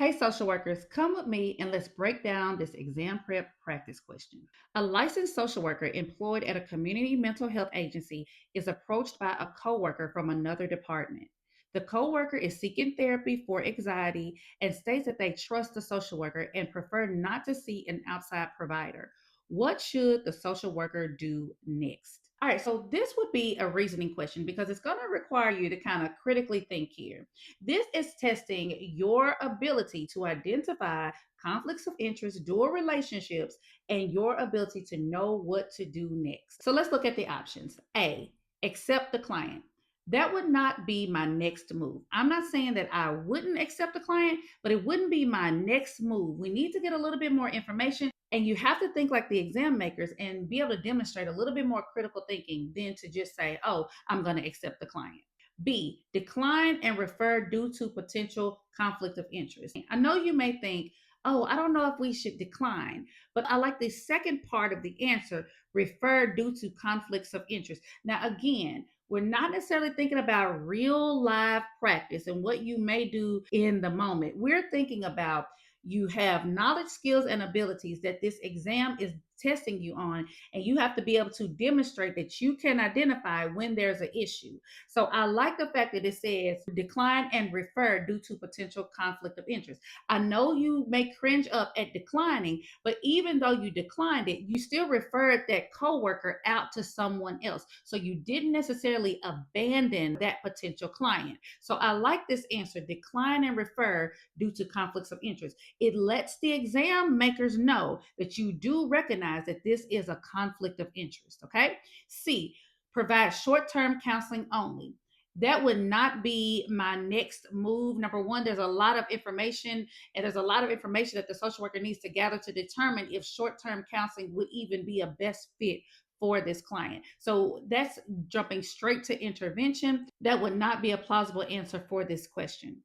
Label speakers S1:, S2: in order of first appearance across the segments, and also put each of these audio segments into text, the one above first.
S1: Hey, social workers, come with me and let's break down this exam prep practice question. A licensed social worker employed at a community mental health agency is approached by a coworker from another department. The coworker is seeking therapy for anxiety and states that they trust the social worker and prefer not to see an outside provider. What should the social worker do next? All right, so this would be a reasoning question because it's going to require you to kind of critically think here. This is testing your ability to identify conflicts of interest, dual relationships, and your ability to know what to do next. So let's look at the options. A, accept the client. That would not be my next move. I'm not saying that I wouldn't accept the client, but it wouldn't be my next move. We need to get a little bit more information, and you have to think like the exam makers and be able to demonstrate a little bit more critical thinking than to just say, oh, I'm going to accept the client. B, decline and refer due to potential conflict of interest. I know you may think, oh, I don't know if we should decline, but I like the second part of the answer, refer due to conflicts of interest. Now, again, we're not necessarily thinking about real live practice and what you may do in the moment. We're thinking about you have knowledge, skills, and abilities that this exam is testing you on, and you have to be able to demonstrate that you can identify when there's an issue. So I like the fact that it says decline and refer due to potential conflict of interest. I know you may cringe up at declining, but even though you declined it, you still referred that coworker out to someone else. So you didn't necessarily abandon that potential client. So I like this answer, decline and refer due to conflicts of interest. It lets the exam makers know that you do recognize that this is a conflict of interest. Okay. C, provide short-term counseling only. That would not be my next move. Number one, there's a lot of information, and there's a lot of information that the social worker needs to gather to determine if short-term counseling would even be a best fit for this client. So that's jumping straight to intervention. That would not be a plausible answer for this question.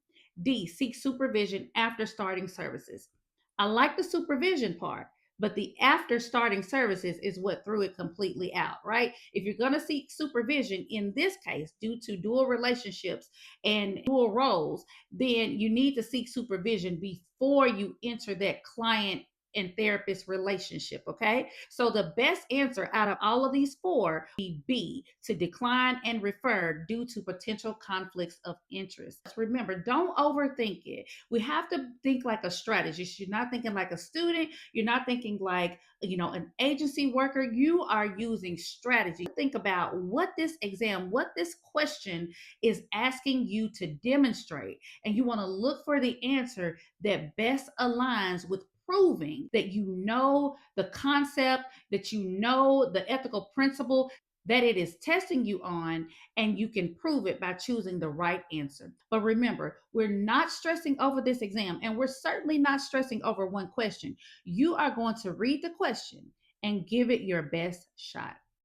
S1: D, seek supervision after starting services. I like the supervision part, but the after starting services is what threw it completely out, right? If you're going to seek supervision in this case, due to dual relationships and dual roles, then you need to seek supervision before you enter that client and therapist relationship. Okay. So the best answer out of all of these four be B, to decline and refer due to potential conflicts of interest. Remember, don't overthink it. We have to think like a strategist. You're not thinking like a student. You're not thinking like, an agency worker. You are using strategy. Think about what this exam, what this question is asking you to demonstrate. And you want to look for the answer that best aligns with proving that you know the concept, that you know the ethical principle that it is testing you on, and you can prove it by choosing the right answer. But remember, we're not stressing over this exam, and we're certainly not stressing over one question. You are going to read the question and give it your best shot.